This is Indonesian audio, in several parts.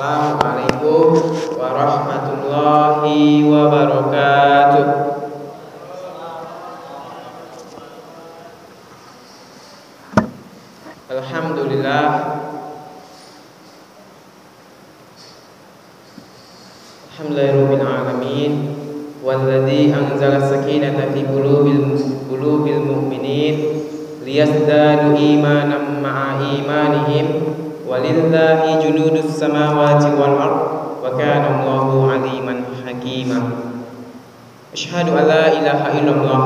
Assalamualaikum warahmatullahi wabarakatuh. Alhamdulillah, alhamdulillahirabbil alamin, walladzi anzala sakinata fi qulubil mu'minin liyazdadu imanan ma'a imanihim walillahi junudus samawati wal ard wa kana Allahu aliman hakima. Asyhadu an la ilaha illallah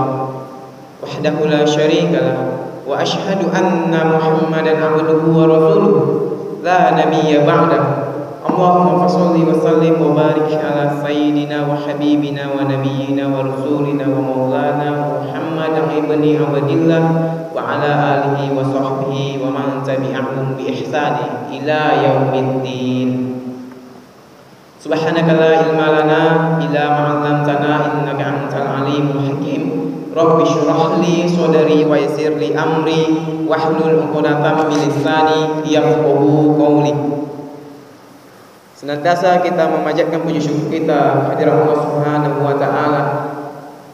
wahdahu la syarika lah wa asyhadu anna Muhammadan abduhu wa rasuluh la nabiyya ba'dah. Allahumma shalli wa sallim wa barik ala sayyidina wa habibina wa nabiyyina wa rasulina wa maulana Muhammad ibni Abdillah wa ala alihi wa sahbihi wa man tabi'ahum bi ihsani ila yaumiddin. Subhanaka la ilma lana illa ma 'allamtana innaka antal alimul hakim. Rabbi shrah li sadri wa yassir li amri wahlul 'uqdatam min lisani yafqahu qawli. Senantiasa kita memanjatkan puji syukur kita kehadirat Allah Subhanahu wa taala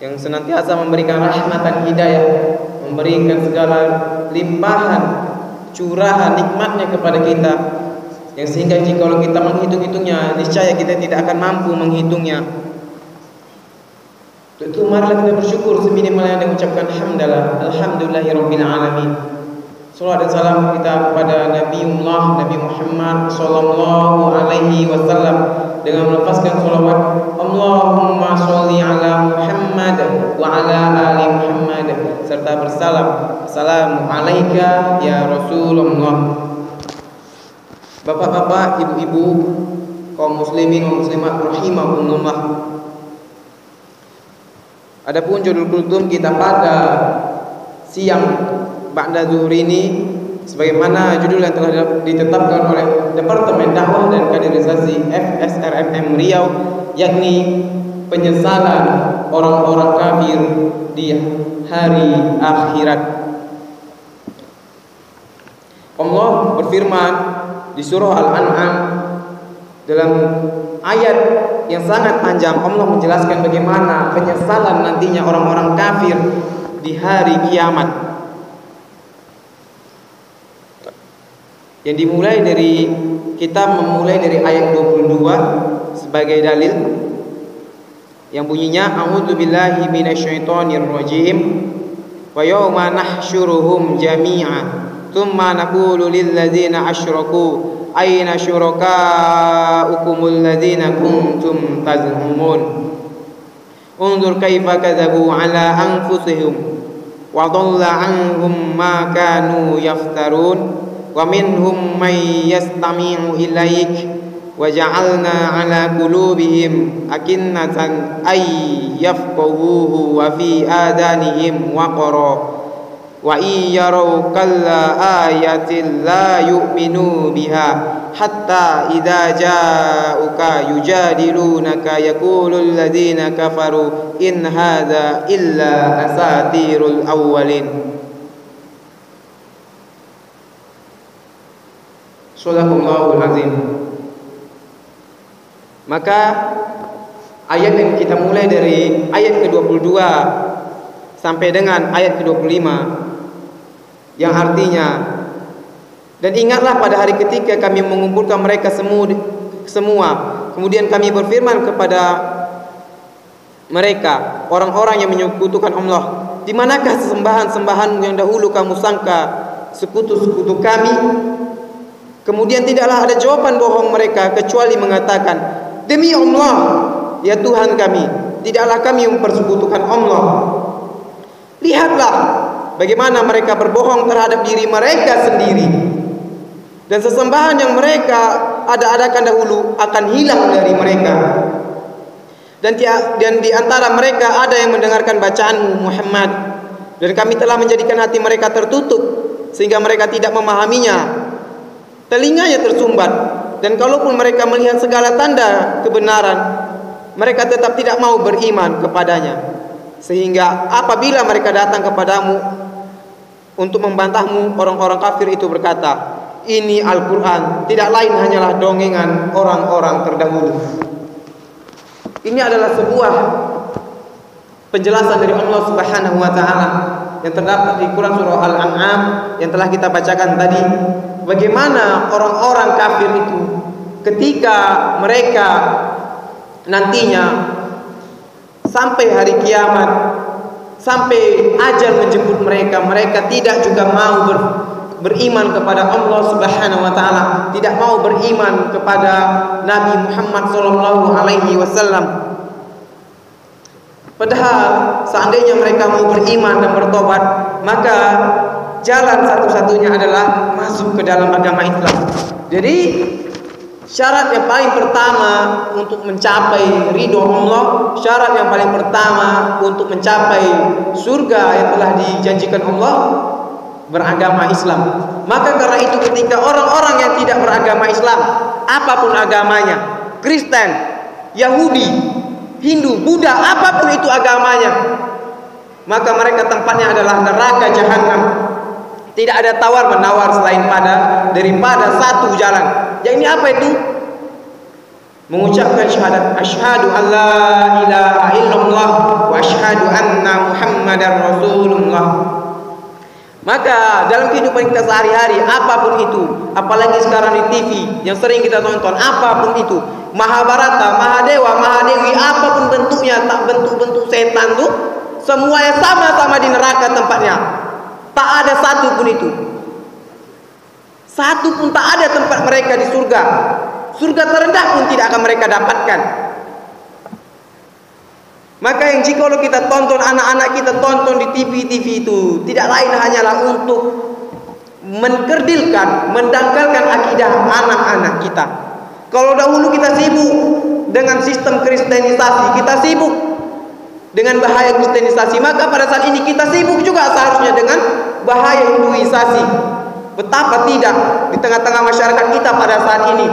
yang senantiasa memberikan rahmatan hidayah, memberikan segala limpahan curahan nikmatnya kepada kita, yang sehingga jika kita menghitung-hitungnya niscaya kita tidak akan mampu menghitungnya. Tentu marilah kita bersyukur seminimalnya dan mengucapkan hamdalah, alhamdulillahirabbil alamin. Salawat dan salam kita kepada Nabiullah Nabi Muhammad sallallahu alaihi wasallam dengan melepaskan salawat Allahumma sholli ala Muhammad wa ala ali Muhammad serta bersalam assalamu alayka ya Rasulullah. Bapak-bapak, ibu-ibu, kaum muslimin wa muslimat rahimakumullah. Adapun judul kultum kita pada siang Ba'da zuhur ini sebagaimana judul yang telah ditetapkan oleh Departemen Dakwah dan Kaderisasi FSRMM Riau, yakni penyesalan orang-orang kafir di hari akhirat. Allah berfirman di surah Al-An'am dalam ayat yang sangat panjang. Allah menjelaskan bagaimana penyesalan nantinya orang-orang kafir di hari kiamat. Yang dimulai dari, kita memulai dari ayat 22 sebagai dalil yang bunyinya a'udzubillahi minasyaitonir rajim wa yauma nahsyuruhum jami'a tsumma naqulu lil ladzina asyraku aina syurakaukumul ladzina kuntum taz'umun unzur kaifa kadzabu ala anfusihim wa dhalla anhum ma kanu yaftarun wa minhum may yastami'u ilaik wa ja'alna ala qulubihim akinnatan ay yafqahuhu wa fi adanihim waqara wa iyaraw kalla ayatin la yu'minu biha hatta idza ja'uka yujadilunaka yaqulul ladzina kafaru in hadza illa asatirul awwalin. Shadaqallahul azim. Maka ayat yang kita mulai dari ayat ke-22 sampai dengan ayat ke-25 yang artinya, dan ingatlah pada hari ketika kami mengumpulkan mereka semua kemudian kami berfirman kepada mereka orang-orang yang menyekutukan Allah, di manakah sesembahan-sembahanmu yang dahulu kamu sangka sekutu-sekutu kami? Kemudian tidaklah ada jawaban bohong mereka kecuali mengatakan, demi Allah ya Tuhan kami, tidaklah kami mempersekutukan Allah. Lihatlah bagaimana mereka berbohong terhadap diri mereka sendiri, dan sesembahan yang mereka ada-adakan dahulu akan hilang dari mereka. Dan di antara mereka ada yang mendengarkan bacaanmu Muhammad, dan kami telah menjadikan hati mereka tertutup sehingga mereka tidak memahaminya. Telinganya tersumbat, dan kalaupun mereka melihat segala tanda kebenaran, mereka tetap tidak mau beriman kepadanya. Sehingga apabila mereka datang kepadamu untuk membantahmu, orang-orang kafir itu berkata, ini Al-Quran tidak lain hanyalah dongengan orang-orang terdahulu. Ini adalah sebuah penjelasan dari Allah Subhanahu wa taala yang terdapat di Quran surah Al-An'am yang telah kita bacakan tadi. Bagaimana orang-orang kafir itu ketika mereka nantinya sampai hari kiamat, sampai ajal menjemput mereka, mereka tidak juga mau beriman kepada Allah Subhanahu wa taala, tidak mau beriman kepada Nabi Muhammad sallallahu alaihi wasallam. Padahal seandainya mereka mau beriman dan bertobat, maka jalan satu-satunya adalah masuk ke dalam agama Islam. Jadi syarat yang paling pertama untuk mencapai ridho Allah, syarat yang paling pertama untuk mencapai surga yang telah dijanjikan Allah, beragama Islam. Maka karena itu ketika orang-orang yang tidak beragama Islam, apapun agamanya, Kristen, Yahudi, Hindu, Buddha, apapun itu agamanya, maka mereka tempatnya adalah neraka jahanam. Tidak ada tawar menawar selain daripada satu jalan. Yang ini apa itu? Mengucapkan syahadat asyhadu an la ilaha illallah wa asyhadu anna Muhammadar Rasulullah. Maka dalam kehidupan kita sehari-hari, apapun itu, apalagi sekarang di TV yang sering kita tonton, apapun itu, Mahabharata, Mahadewa, Mahadewi, apapun bentuknya, tak bentuk-bentuk setan tuh, semuanya sama-sama di neraka tempatnya. Tak ada satu pun itu. Satu pun tak ada tempat mereka di surga. Surga terendah pun tidak akan mereka dapatkan. Maka yang jika kita tonton, anak-anak kita tonton di TV-TV itu, tidak lain hanyalah untuk mengkerdilkan, mendangkalkan akidah anak-anak kita. Kalau dahulu kita sibuk dengan sistem kristenisasi, kita sibuk dengan bahaya kristenisasi, maka pada saat ini kita sibuk juga seharusnya dengan bahaya hinduisasi. Betapa tidak di tengah-tengah masyarakat kita pada saat ini.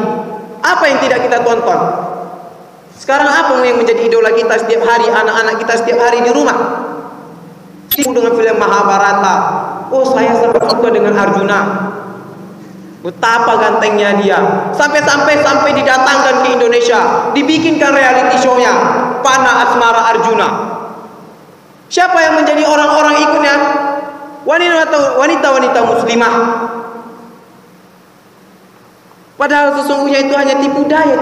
Apa yang tidak kita tonton? Sekarang apa yang menjadi idola kita setiap hari, anak-anak kita setiap hari di rumah? Sibuk dengan film Mahabharata. Oh, saya sangat suka dengan Arjuna. Betapa gantengnya dia. Sampai didatangkan ke Indonesia, dibikinkan reality show-nya, Panah Asmara Arjuna. Siapa yang menjadi orang-orang ikutnya? Wanita-wanita muslimah. Padahal sesungguhnya itu hanya tipu daya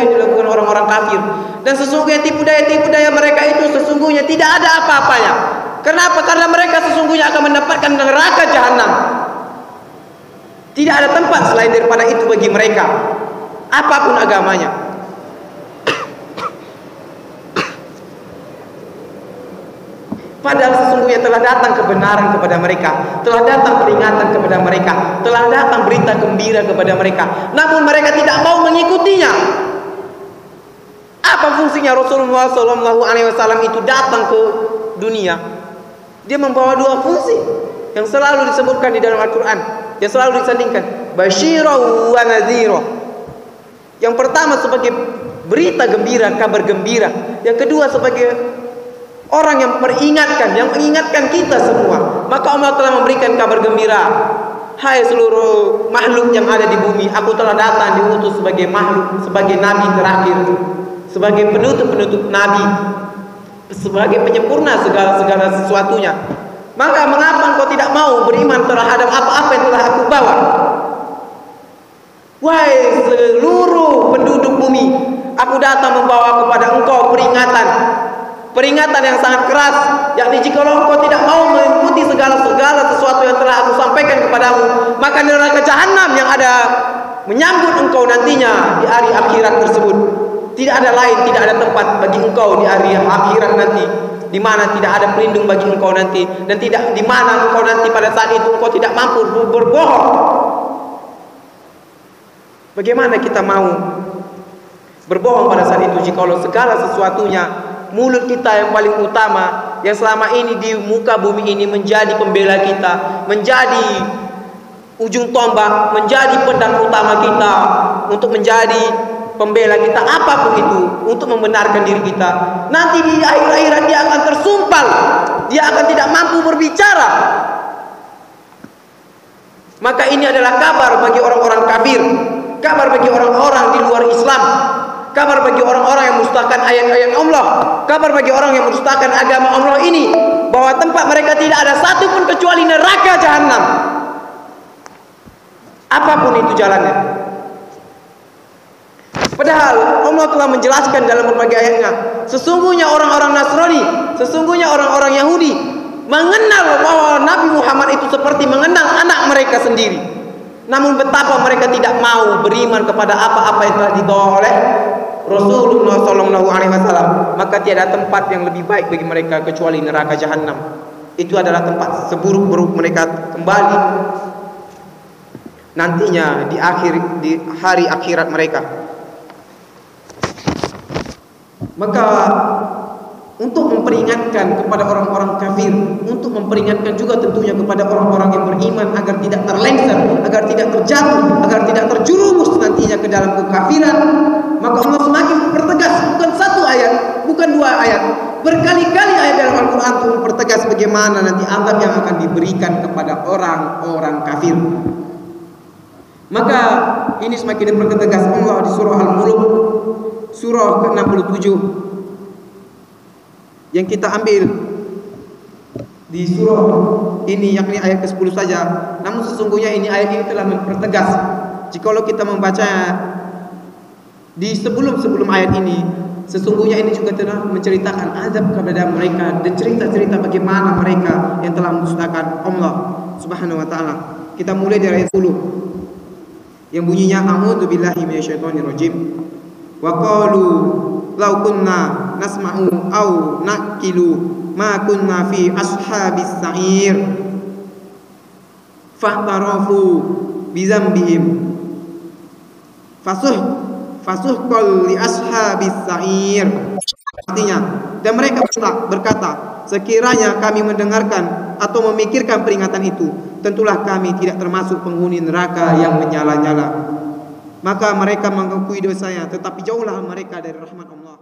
yang dilakukan orang-orang kafir. Dan sesungguhnya tipu daya mereka itu sesungguhnya tidak ada apa-apanya. Kenapa? Karena mereka sesungguhnya akan mendapatkan neraka jahanam. Tidak ada tempat selain daripada itu bagi mereka, apapun agamanya. Padahal sesungguhnya telah datang kebenaran kepada mereka, telah datang peringatan kepada mereka, telah datang berita gembira kepada mereka. Namun mereka tidak mau mengikutinya. Apa fungsinya Rasulullah SAW itu datang ke dunia? Dia membawa dua fungsi yang selalu disebutkan di dalam Al-Quran, yang selalu disandingkan, Basyira wa Nadhira. Yang pertama sebagai berita gembira, kabar gembira. Yang kedua sebagai orang yang mengingatkan kita semua. Maka Allah telah memberikan kabar gembira. Hai seluruh makhluk yang ada di bumi, aku telah datang diutus sebagai makhluk, sebagai nabi terakhir, sebagai penutup nabi, sebagai penyempurna segala sesuatunya. Maka mengapa engkau tidak mau beriman terhadap apa-apa yang telah aku bawa? Wahai seluruh penduduk bumi, aku datang membawa kepada engkau peringatan yang sangat keras, yakni jika engkau tidak mau mengikuti segala sesuatu yang telah aku sampaikan kepadamu, maka neraka jahanam yang ada menyambut engkau nantinya di hari akhirat tersebut. Tidak ada lain, tidak ada tempat bagi engkau di hari akhirat nanti, di mana tidak ada pelindung bagi engkau nanti, dan tidak di mana engkau nanti pada saat itu engkau tidak mampu berbohong. Bagaimana kita mau berbohong pada saat itu jika segala sesuatunya, mulut kita yang paling utama, yang selama ini di muka bumi ini menjadi pembela kita, menjadi ujung tombak, menjadi pedang utama kita untuk menjadi pembela kita, apapun itu, untuk membenarkan diri kita. Nanti di akhir-akhirat dia akan tersumpal, dia akan tidak mampu berbicara. Maka ini adalah kabar bagi orang-orang kafir, kabar bagi orang-orang di luar Islam, kabar bagi orang-orang yang mendustakan ayat-ayat Allah, kabar bagi orang yang mendustakan agama Allah ini, bahwa tempat mereka tidak ada satu pun kecuali neraka jahanam. Apapun itu jalannya. Padahal Allah telah menjelaskan dalam berbagai ayatnya, sesungguhnya orang-orang Nasrani, sesungguhnya orang-orang Yahudi mengenal bahwa Nabi Muhammad itu seperti mengenal anak mereka sendiri. Namun betapa mereka tidak mau beriman kepada apa-apa yang telah dibawa oleh Rasulullah SAW. Maka tiada tempat yang lebih baik bagi mereka kecuali neraka jahanam. Itu adalah tempat seburuk-buruk mereka kembali nantinya di hari akhirat mereka. Maka untuk memperingatkan kepada orang-orang kafir, untuk memperingatkan juga tentunya kepada orang-orang yang beriman agar tidak terlengser, agar tidak terjatuh, agar tidak terjerumus nantinya ke dalam kekafiran, maka Allah semakin mempertegas, bukan satu ayat, bukan dua ayat, berkali-kali ayat dalam Al-Quran untuk mempertegas bagaimana nanti azab yang akan diberikan kepada orang-orang kafir. Maka ini semakin dipertegas Allah di surah Al-Mulk, surah ke-67, yang kita ambil di surah ini, yakni ayat ke-10 saja. Namun sesungguhnya ayat ini telah mempertegas. Jikalau kita membaca di sebelum ayat ini, sesungguhnya ini juga telah menceritakan azab kepada mereka dan cerita-cerita bagaimana mereka yang telah mendustakan Allah Subhanahu wa taala. Kita mulai dari ayat 10 yang bunyinya a'udzubillahi minasyaitonirrajim. Wa qalu law kunna nasma'u aw naqilu ma kunna fi ashabis sa'ir fa'tarafu bi dzambihim fasuhqal li ashabis sa'ir. Artinya, dan mereka berkata, sekiranya kami mendengarkan atau memikirkan peringatan itu, tentulah kami tidak termasuk penghuni neraka yang menyala-nyala. Maka mereka mengakui dosanya, tetapi jauhlah mereka dari rahmat Allah.